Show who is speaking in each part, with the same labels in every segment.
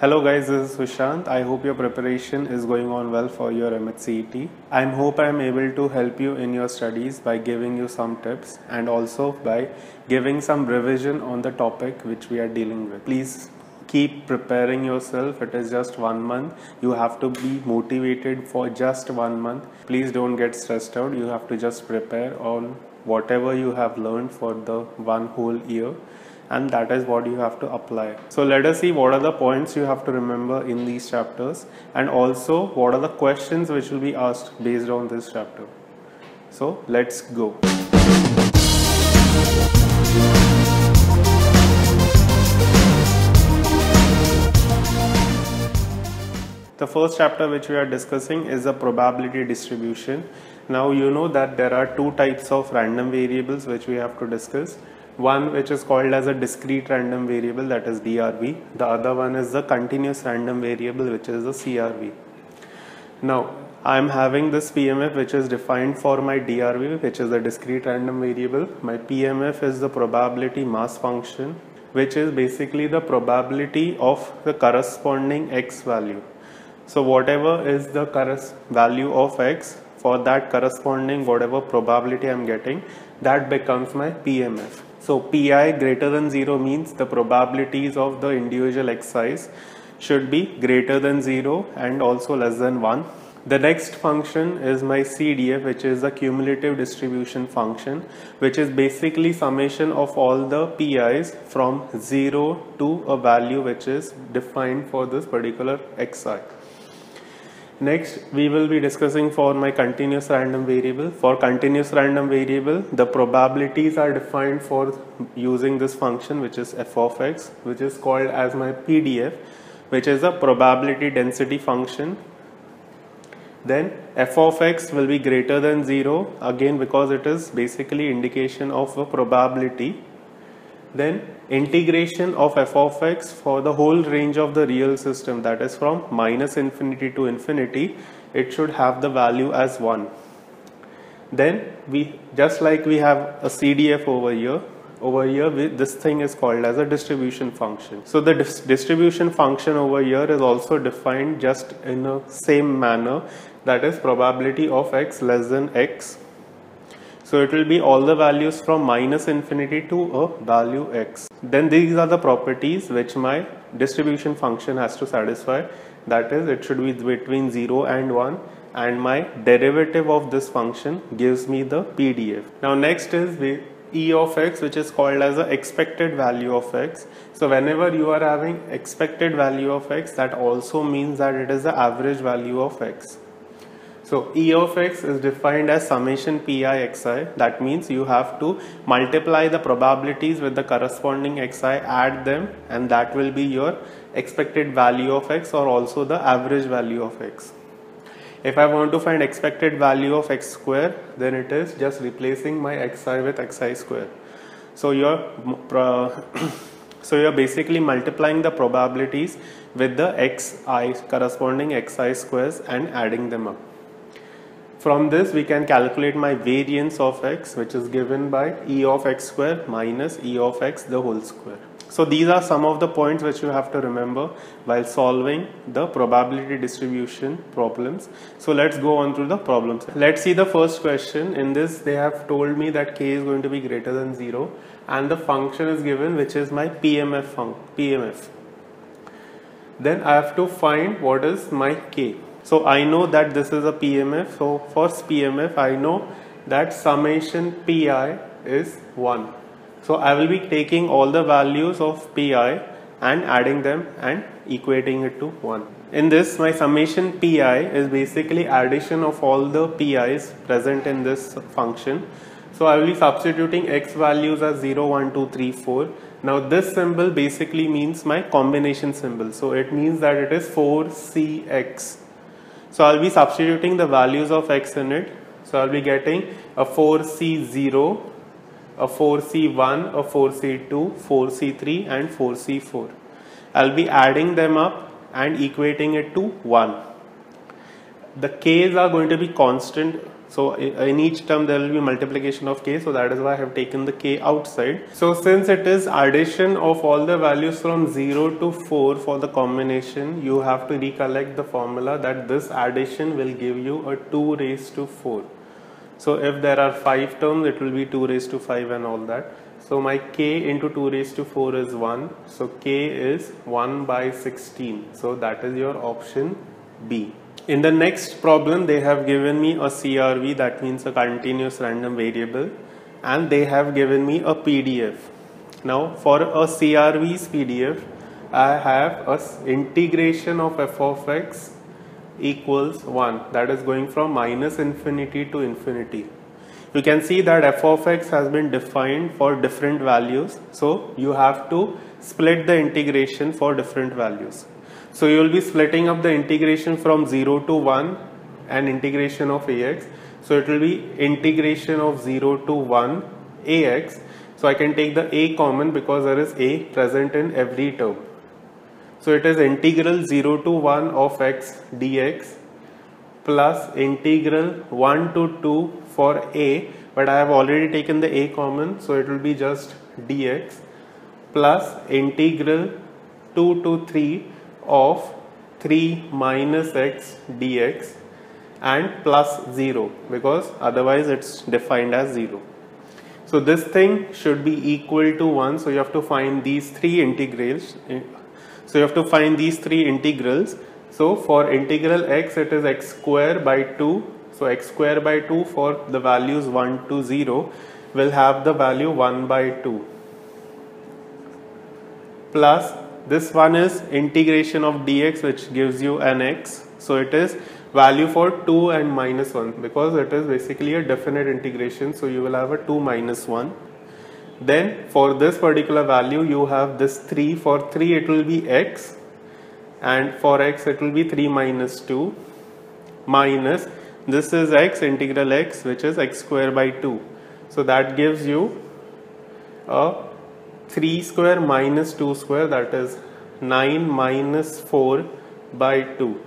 Speaker 1: Hello guys, this is Sushant. I hope your preparation is going on well for your MHTCET. I hope I am able to help you in your studies by giving you some tips and also by giving some revision on the topic which we are dealing with. Please keep preparing yourself. It is just 1 month. You have to be motivated for just 1 month. Please don't get stressed out. You have to just prepare on whatever you have learned for the one whole year. And that is what you have to apply. So let us see what are the points you have to remember in these chapters, and also what are the questions which will be asked based on this chapter. So let's go. The first chapter which we are discussing is the probability distribution. Now you know that there are two types of random variables which we have to discuss. One which is called as a discrete random variable, that is DRV. The other one is the continuous random variable, which is the CRV. Now I am having this PMF which is defined for my DRV, which is the discrete random variable. My PMF is the probability mass function, which is basically the probability of the corresponding x value. So whatever is the value of x, for that corresponding whatever probability I am getting, that becomes my PMF. So Pi greater than 0 means the probabilities of the individual xi's should be greater than 0 and also less than 1. The next function is my CDF, which is the cumulative distribution function, which is basically summation of all the Pi's from 0 to a value which is defined for this particular xi. Next, we will be discussing for my continuous random variable. For continuous random variable, the probabilities are defined for using this function, which is f of x, which is called as my PDF, which is a probability density function. Then f of x will be greater than 0, again because it is basically indication of a probability. Then integration of f of x for the whole range of the real system, that is from -infinity to infinity, it should have the value as 1. Then we, just like we have a CDF over here, this thing is called as a distribution function. So the distribution function over here is also defined just in a same manner, that is probability of x less than x. So it will be all the values from -infinity to a value x. Then these are the properties which my distribution function has to satisfy. That is, it should be between 0 and 1, and my derivative of this function gives me the PDF. Now next is E of x, which is called as the expected value of x. So whenever you are having expected value of x, that also means that it is the average value of x. So E of x is defined as summation Pi xi. That means you have to multiply the probabilities with the corresponding xi, add them, and that will be your expected value of x, or also the average value of x. If I want to find expected value of x square, then it is just replacing my xi with xi square. So you're basically multiplying the probabilities with the xi corresponding xi squares and adding them up. From this we can calculate my variance of x, which is given by E of x square minus E of x the whole square. So these are some of the points which you have to remember while solving the probability distribution problems. So let's go on through the problems. Let's see the first question. In this they have told me that k is going to be greater than 0 and the function is given, which is my PMF. Then I have to find what is my k. So I know that this is a PMF. So for PMF I know that summation Pi is 1. So I will be taking all the values of Pi and adding them and equating it to 1. In this, my summation Pi is basically addition of all the Pi's present in this function. So I will be substituting x values as 0, 1, 2, 3, 4. Now this symbol basically means my combination symbol. So it means that it is 4cx. So I'll be substituting the values of x in it. So I'll be getting a 4c0, a 4c1, a 4c2, 4c3 and 4c4. I'll be adding them up and equating it to 1. The k's are going to be constant So in each term there will be multiplication of k, so that is why I have taken the k outside. So since it is addition of all the values from 0 to 4 for the combination, you have to recollect the formula that this addition will give you a 2 raised to 4. So if there are 5 terms, it will be 2 raised to 5 and all that. So my k into 2 raised to 4 is 1. So k is 1 by 16. So that is your option B. In the next problem, they have given me a CRV, that means a continuous random variable, and they have given me a PDF. Now for a CRV's PDF, I have a integration of f of x equals 1, that is going from minus infinity to infinity. You can see that f of x has been defined for different values, so you have to split the integration for different values. So you will be splitting up the integration from 0 to 1 and integration of ax. So it will be integration of 0 to 1 ax. So I can take the a common because there is a present in every term. So it is integral 0 to 1 of x dx plus integral 1 to 2 for a, but I have already taken the a common, so it will be just dx plus integral 2 to 3 of 3 minus x dx and plus 0, because otherwise it's defined as 0. So this thing should be equal to 1, so you have to find these three integrals. So for integral x, it is x square by 2. So x square by 2 for the values 1 to 0 will have the value 1 by 2. Plus this one is integration of dx, which gives you an x. So it is value for 2 and minus 1, because it is basically a definite integration. So you will have a 2 minus 1. Then for this particular value you have this 3. For 3 it will be x, and for x it will be 3 minus 2 minus this is x integral x, which is x square by 2. So that gives you a 3 square minus 2 square, that is 9 minus 4 by 2.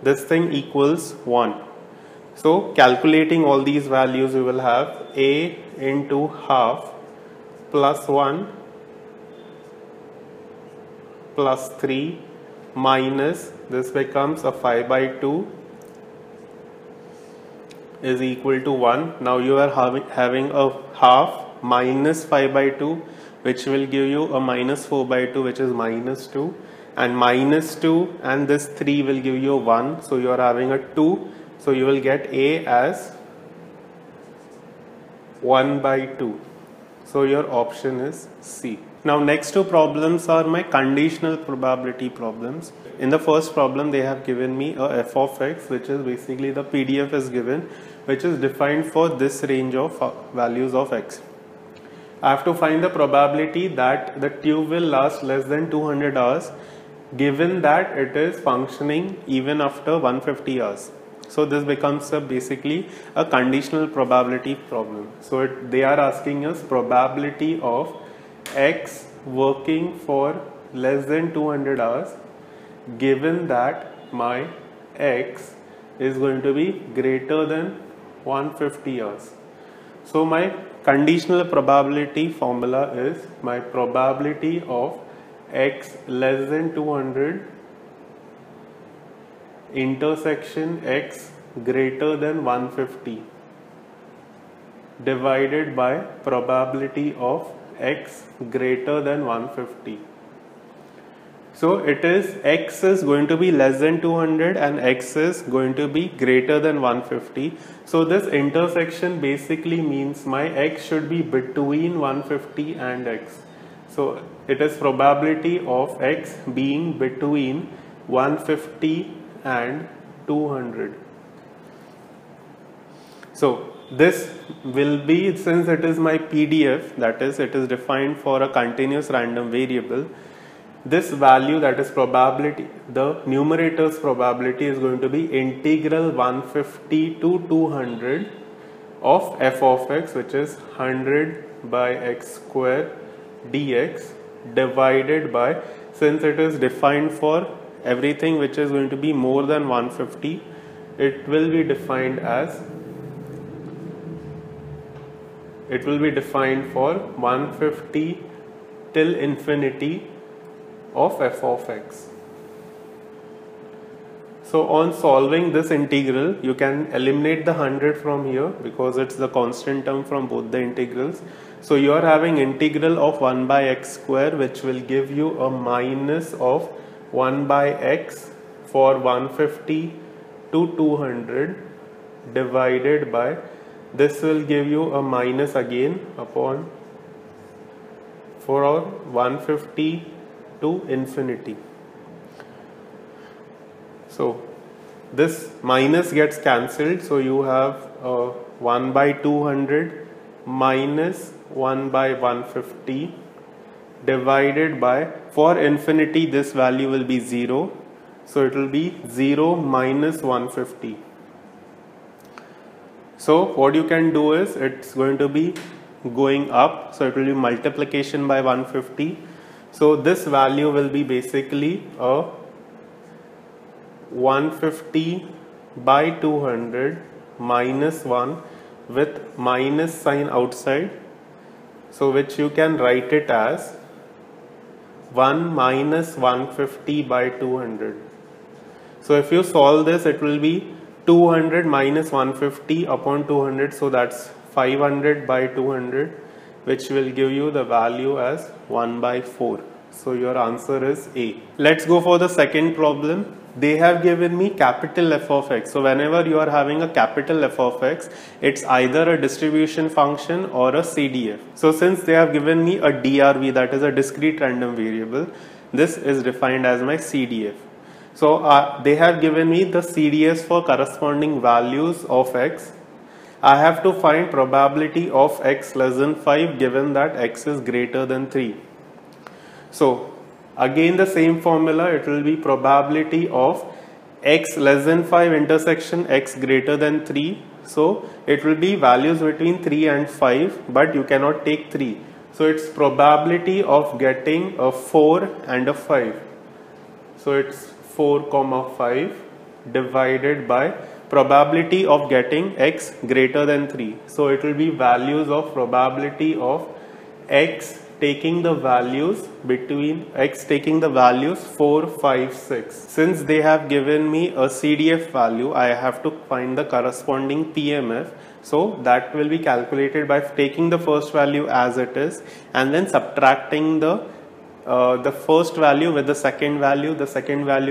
Speaker 1: This thing equals 1. So calculating all these values, we will have a into half plus 1 plus 3 minus this becomes a 5 by 2 is equal to 1. Now you are having a half minus 5 by 2, which will give you a minus 4 by 2, which is minus 2, and minus 2 and this 3 will give you 1. So you are having a 2. So you will get a as 1 by 2. So your option is C. Now next two problems are my conditional probability problems. In the first problem, they have given me a f of x, which is basically the PDF is given, which is defined for this range of values of x. I have to find the probability that the tube will last less than 200 hours, given that it is functioning even after 150 hours. So this becomes basically a conditional probability problem. So they are asking us probability of x working for less than 200 hours, given that my x is going to be greater than 150 hours. So my conditional probability formula is my probability of x less than 200 intersection x greater than 150 divided by probability of x greater than 150. So it is x is going to be less than 200 and x is going to be greater than 150. So this intersection basically means my x should be between 150 and x. So it is probability of x being between 150 and 200. So this will be, since it is my PDF, that is it is defined for a continuous random variable, this value, that is probability, the numerator's probability is going to be integral 150 to 200 of f of x, which is 100 by x square dx divided by, since it is defined for everything which is going to be more than 150, it will be defined for 150 till infinity of f of x. So on solving this integral, you can eliminate the 100 from here because it's the constant term from both the integrals. So you are having integral of 1 by x square, which will give you a minus of 1 by x for 150 to 200 divided by, this will give you a minus again upon for 150 to infinity. So this minus gets cancelled, so you have 1 by 200 minus 1 by 150 divided by, for infinity this value will be 0, so it will be 0 minus 150. So what you can do is, it's going to be going up, so it will be multiplication by 150. So this value will be basically a 150 by 200 minus 1 with minus sign outside, so which you can write it as 1 minus 150 by 200. So if you solve this, it will be 200 minus 150 upon 200, so that's 500 by 200, which will give you the value as 1 by 4. So your answer is A. Let's go for the second problem. They have given me capital F of x. So whenever you are having a capital F of x, it's either a distribution function or a CDF. So since they have given me a DRV, that is a discrete random variable, this is defined as my CDF. So they have given me the CDS for corresponding values of x. I have to find probability of x less than 5 given that x is greater than 3. So again the same formula, it will be probability of x less than 5 intersection x greater than 3. So it will be values between 3 and 5, but you cannot take 3. So it's probability of getting a 4 and a 5. So it's 4, 5 divided by probability of getting x greater than 3. So it will be values of probability of x taking the values between x taking the values 4, 5, 6. Since they have given me a CDF value, I have to find the corresponding PMF. So that will be calculated by taking the first value as it is and then subtracting the first value with the second value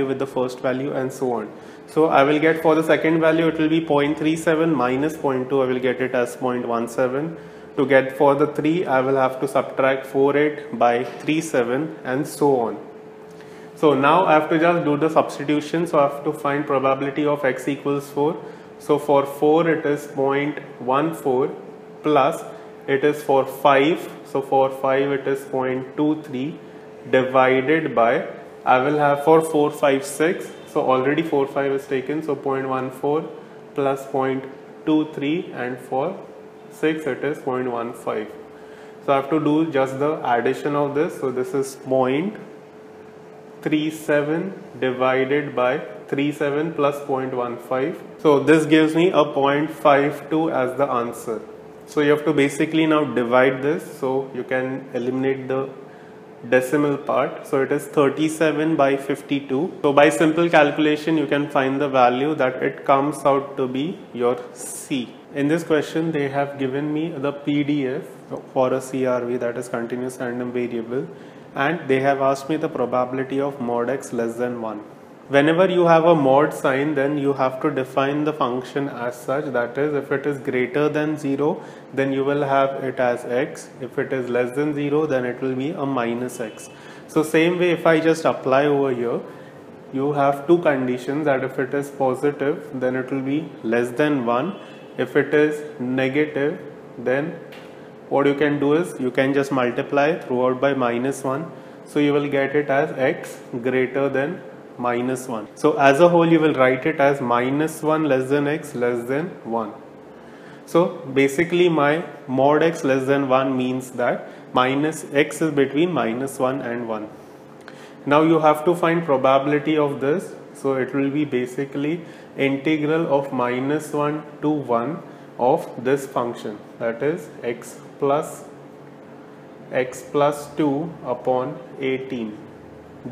Speaker 1: with the first value, and so on. So I will get for the second value, it will be 0.37 minus 0.2, I will get it as 0.17. To get for the 3, I will have to subtract 48 by 37 and so on. So now I have to just do the substitution. So I have to find probability of x equals 4. So for 4 it is 0.14 plus it is for 5. So for 5 it is 0.23 divided by, I will have for 4, 5, 6. So already 4, 5 is taken. So 0.14 plus 0.23 and for 6 it is 0.15. So I have to do just the addition of this. So this is 0.37 divided by 37 plus 0.15. So this gives me a 0.52 as the answer. So you have to basically now divide this, so you can eliminate the decimal part. So it is 37 by 52. So by simple calculation you can find the value that it comes out to be your C. In this question they have given me the PDF for a CRV, that is continuous random variable, and they have asked me the probability of mod x less than 1. Whenever you have a mod sign, then you have to define the function as such, that is, if it is greater than 0 then you will have it as x, if it is less than 0 then it will be a minus x. So same way, if I just apply over here, you have two conditions, that if it is positive then it will be less than 1, if it is negative then what you can do is you can just multiply throughout by minus 1, so you will get it as x greater than minus 1. So as a whole you will write it as minus 1 less than x less than 1. So basically my mod x less than 1 means that minus x is between minus 1 and 1. Now you have to find probability of this. So it will be basically integral of -1 to 1 of this function, that is x plus 2 upon 18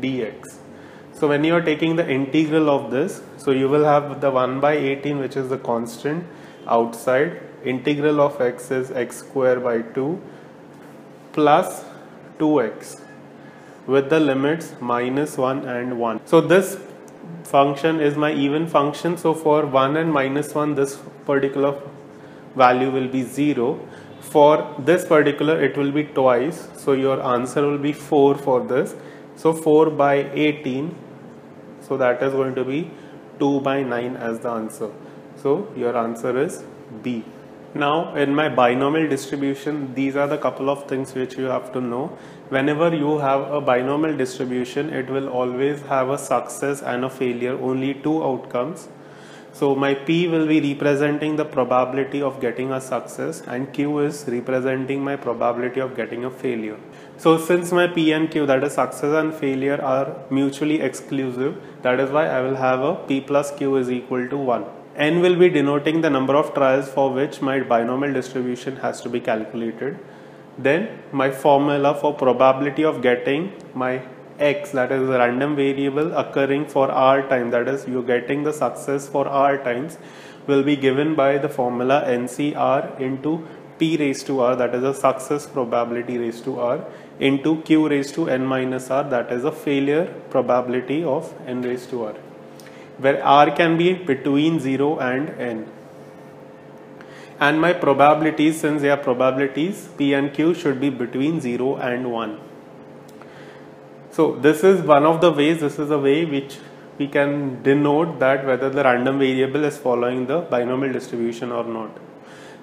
Speaker 1: dx. So when you are taking the integral of this, so you will have the 1 by 18, which is the constant outside. Integral of x is x square by 2 plus 2x with the limits -1 and 1. So this function is my even function. So for 1 and -1, this particular value will be 0. For this particular, it will be twice. So your answer will be 4 for this. So 4 by 18. So that is going to be 2 by 9 as the answer. So your answer is B. Now in my binomial distribution, these are the couple of things which you have to know. Whenever you have a binomial distribution, it will always have a success and a failure, only two outcomes. So my P will be representing the probability of getting a success and Q is representing my probability of getting a failure. So since my P and Q, that is success and failure, are mutually exclusive, that is why I will have a P plus Q is equal to 1. N will be denoting the number of trials for which my binomial distribution has to be calculated. Then my formula for probability of getting my x, that is the random variable occurring for r time, that is you getting the success for r times, will be given by the formula NCR into P raised to r, that is a success probability raised to r, into Q raised to n minus r, that is a failure probability of n raised to r, where r can be between 0 and n. And my probabilities, since they are probabilities, P and Q should be between 0 and 1. So this is one of the ways, this is a way which we can denote that whether the random variable is following the binomial distribution or not.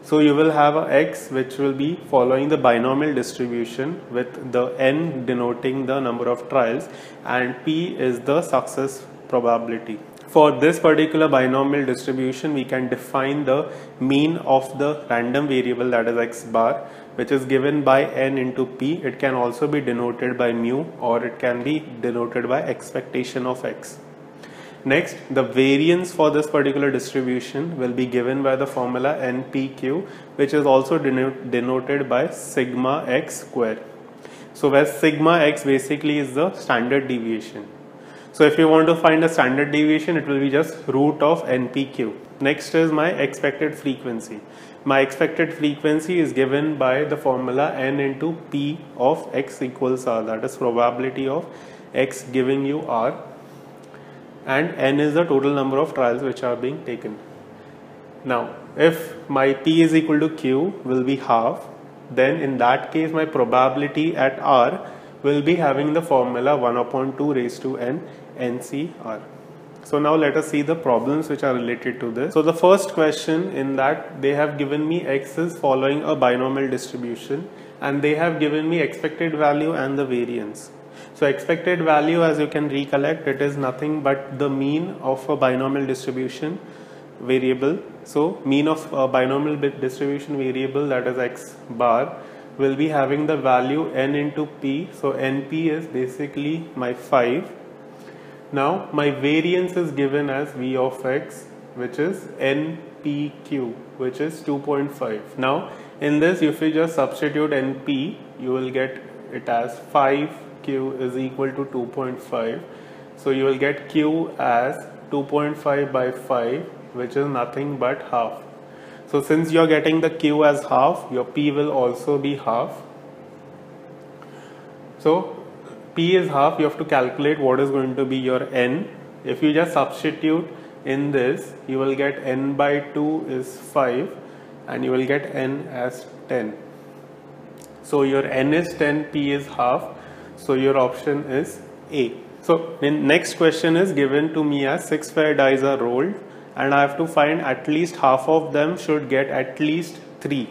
Speaker 1: So you will have a x which will be following the binomial distribution with the n denoting the number of trials and P is the success probability. For this particular binomial distribution, we can define the mean of the random variable, that is x bar, which is given by n into P. It can also be denoted by mu, or it can be denoted by expectation of x. Next, the variance for this particular distribution will be given by the formula NPQ, which is also denoted by sigma x square. So where sigma x basically is the standard deviation. So if you want to find a standard deviation, it will be just root of NPQ. Next is my expected frequency. My expected frequency is given by the formula n into P of x equals r, that is probability of x giving you r, and n is the total number of trials which are being taken. Now if my P is equal to Q will be half, then in that case my probability at r will be having the formula 1 upon 2 raised to n NCR. So now let us see the problems which are related to this. So the first question, in that they have given me x is following a binomial distribution and they have given me expected value and the variance. So expected value, as you can recollect, it is nothing but the mean of a binomial distribution variable. So mean of a binomial distribution variable, that is x bar, will be having the value n into P. So NP is basically my 5. Now my variance is given as V of x, which is NPQ, which is 2.5. Now in this, if you just substitute NP, you will get it as 5Q is equal to 2.5. So you will get Q as 2.5 by 5, which is nothing but half. So since you are getting the Q as half, your P will also be half. So P is half, you have to calculate what is going to be your n. If you just substitute in this, you will get n by 2 is 5 and you will get n as 10. So your n is 10, P is half, so your option is A. So the next question is given to me as 6 fair dice are rolled and I have to find at least half of them should get at least 3.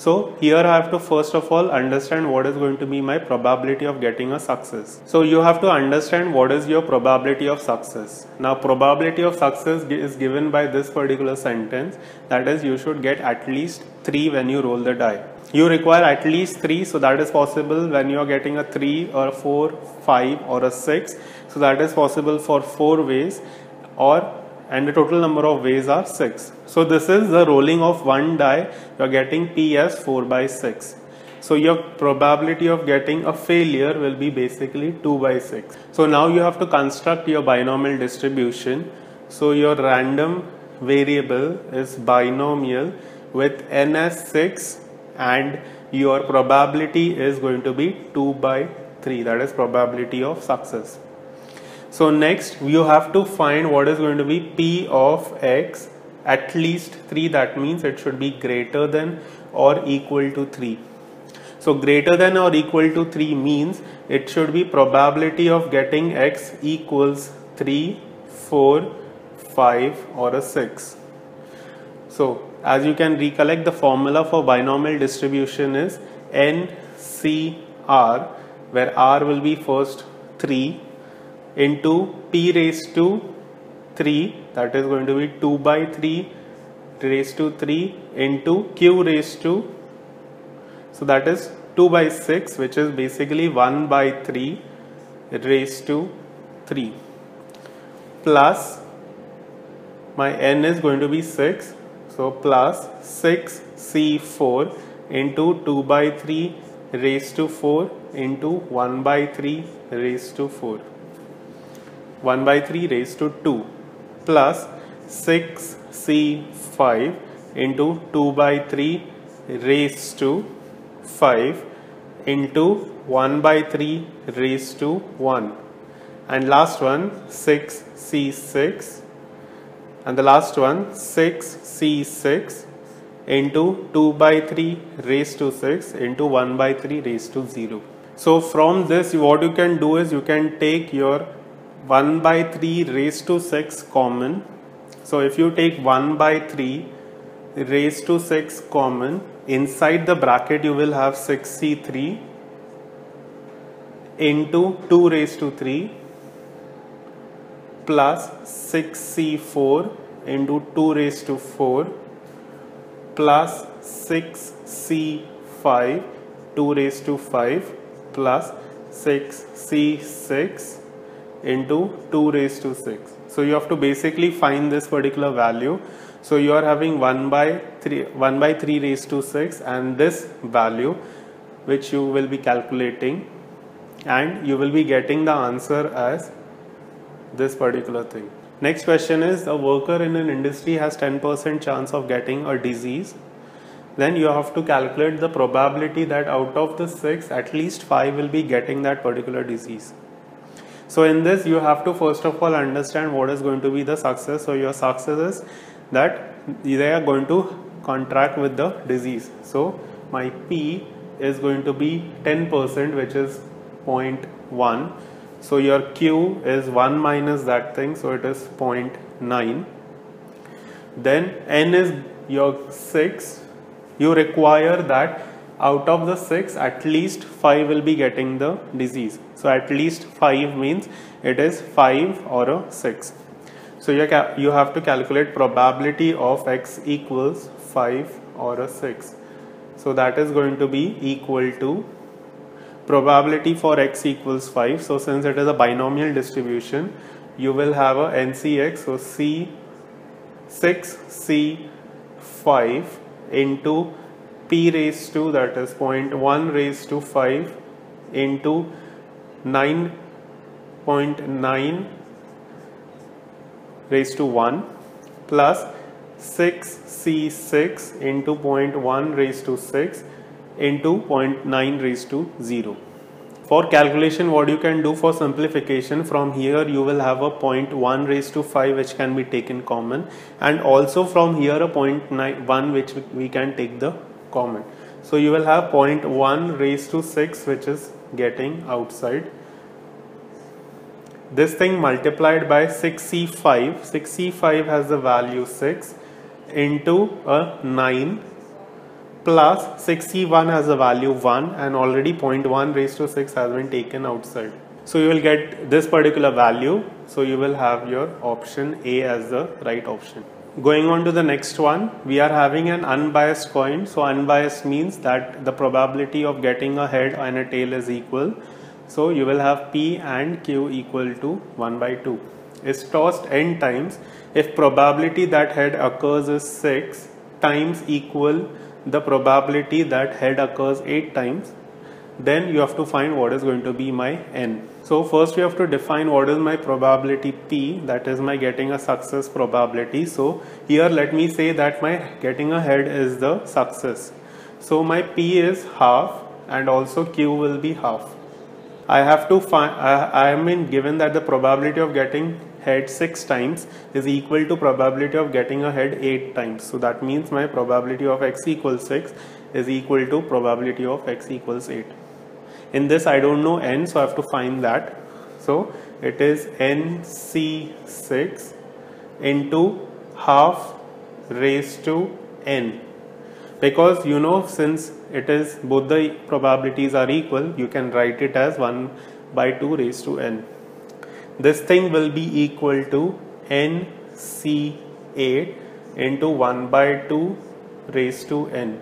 Speaker 1: So here I have to first of all understand what is going to be my probability of getting a success. So you have to understand what is your probability of success. Now probability of success is given by this particular sentence, that is you should get at least 3 when you roll the die. You require at least 3, so that is possible when you are getting a 3 or a 4, 5 or a 6. So that is possible for 4 ways, and the total number of ways are 6. So this is the rolling of one die. You are getting P as 4 by 6. So your probability of getting a failure will be basically 2 by 6. So now you have to construct your binomial distribution. So your random variable is binomial with n as 6, and your probability is going to be 2 by 3. That is probability of success. So next you have to find what is going to be P of X at least 3. That means it should be greater than or equal to 3. So greater than or equal to 3 means it should be probability of getting X equals 3, 4, 5 or a 6. So as you can recollect, the formula for binomial distribution is NCR, where R will be first 3 into P raised to 3, that is going to be 2 by 3 raised to 3 into Q raised to, so that is 2 by 6, which is basically 1 by 3 raised to 3, plus my n is going to be 6, so plus 6C4 into 2 by 3 raised to 4 into 1 by 3 raised to 4. 1 by 3 raised to 2 plus 6C5 into 2 by 3 raised to 5 into 1 by 3 raised to 1, and last one 6C6, and the last one 6C6 into 2 by 3 raised to 6 into 1 by 3 raised to 0. So from this what you can do is you can take your 1 by 3 raised to 6 common. So if you take 1 by 3 raised to 6 common, inside the bracket you will have 6C3 into 2 raised to 3 plus 6C4 into 2 raised to 4 plus 6C5 2 raised to 5 plus 6C6 into 2 raised to 6. So you have to basically find this particular value. So you are having 1 by 3 raised to 6 and this value which you will be calculating, and you will be getting the answer as this particular thing. Next question is, a worker in an industry has 10% chance of getting a disease. Then you have to calculate the probability that out of the 6 at least 5 will be getting that particular disease. So in this you have to first of all understand what is going to be the success. So your success is that they are going to contract with the disease. So my P is going to be 10%, which is 0.1. So your Q is 1 minus that thing, so it is 0.9. Then N is your 6. You require that out of the 6 at least 5 will be getting the disease. So at least 5 means it is 5 or a 6. So you have to calculate probability of X equals 5 or a 6. So that is going to be equal to probability for X equals 5. So since it is a binomial distribution, you will have a NCX, so C6C5 into P raised to, that is 0.1 raised to 5 into 9.9 raised to 1 plus 6C6 into 0.1 raised to 6 into 0.9 raised to 0. For calculation, what you can do for simplification, from here you will have a 0.1 raised to 5 which can be taken common, and also from here a 0.1 which we can take the common. So you will have 0.1 raised to 6 which is getting outside. This thing multiplied by 6C5, 6C5 has the value 6 into a 9 plus 61 has a value 1 and already 0.1 raised to 6 has been taken outside. So you will get this particular value. So you will have your option A as the right option. Going on to the next one, we are having an unbiased coin. So unbiased means that the probability of getting a head and a tail is equal. So you will have P and Q equal to 1 by 2. Is tossed n times. If probability that head occurs is 6 times equal the probability that head occurs 8 times, then you have to find what is going to be my n. So first we have to define what is my probability P, that is my getting a success probability. So here let me say that my getting a head is the success. So my P is half and also Q will be half. I have to find, I am given that the probability of getting head 6 times is equal to probability of getting a head 8 times. So that means my probability of x equals 6 is equal to probability of x equals 8. In this I don't know n, so I have to find that. So it is NC6 into half raised to n. Because you know, since it is both the probabilities are equal, you can write it as 1 by 2 raised to n. This thing will be equal to NC8 into 1 by 2 raised to n.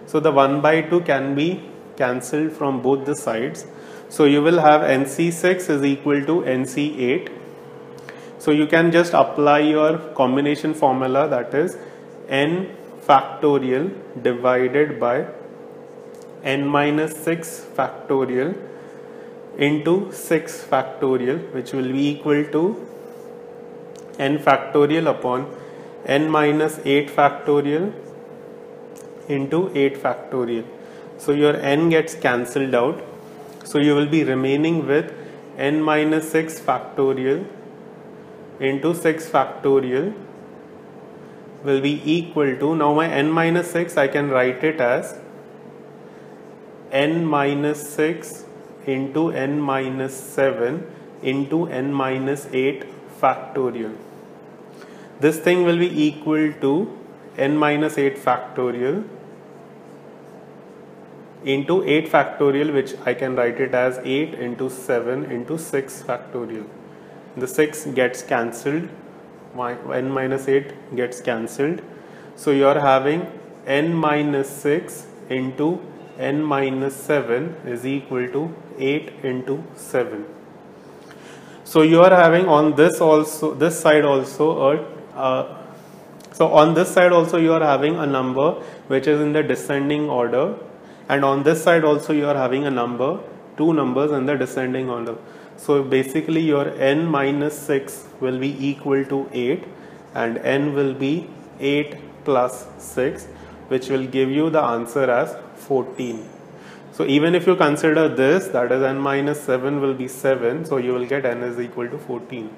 Speaker 1: So the 1 by 2 can be cancelled from both the sides. So you will have NC6 is equal to NC8. So you can just apply your combination formula, that is n factorial divided by n minus 6 factorial into 6 factorial, which will be equal to n factorial upon n minus 8 factorial into 8 factorial. So your n gets cancelled out. So you will be remaining with n minus 6 factorial into 6 factorial will be equal to, now my n minus 6 I can write it as n minus 6 into n minus 7 into n minus 8 factorial. This thing will be equal to n minus 8 factorial into 8 factorial, which I can write it as 8 into 7 into 6 factorial. The 6 gets cancelled, n minus 8 gets cancelled. So you are having n minus 6 into n minus 7 is equal to 8 into 7. So you are having on this also, this side also so on this side also you are having a number which is in the descending order, and on this side also you are having a number, two numbers in the descending order. So basically your n minus 6 will be equal to 8 and n will be 8 plus 6, which will give you the answer as 14. So even if you consider this, that is n minus 7 will be 7, so you will get n is equal to 14.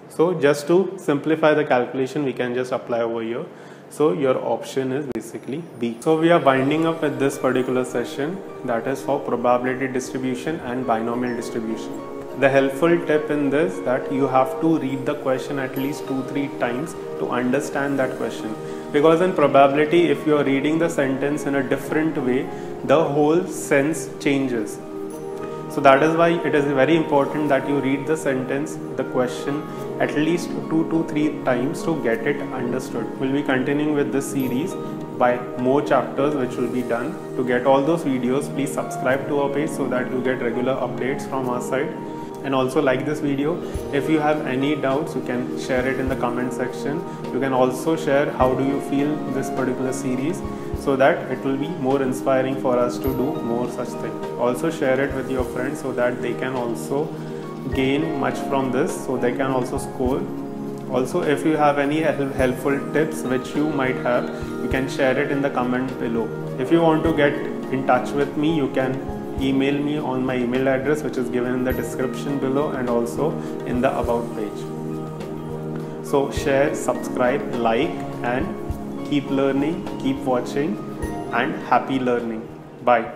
Speaker 1: So just to simplify the calculation, we can just apply over here. So your option is basically B. So we are winding up with this particular session, that is for probability distribution and binomial distribution. The helpful tip in this, that you have to read the question at least 2-3 times to understand that question. Because in probability, if you are reading the sentence in a different way, the whole sense changes. So that is why it is very important that you read the sentence, the question at least 2 to 3 times to get it understood. We'll be continuing with this series by more chapters which will be done. To get all those videos, please subscribe to our page so that you get regular updates from our side. And also like this video. If you have any doubts, you can share it in the comment section. You can also share how do you feel this particular series, so that it will be more inspiring for us to do more such things. Also share it with your friends so that they can also gain much from this, so they can also score. Also, if you have any helpful tips which you might have, you can share it in the comment below. If you want to get in touch with me, you can email me on my email address, which is given in the description below and also in the about page. So share, subscribe, like, and keep learning, keep watching, and happy learning. Bye.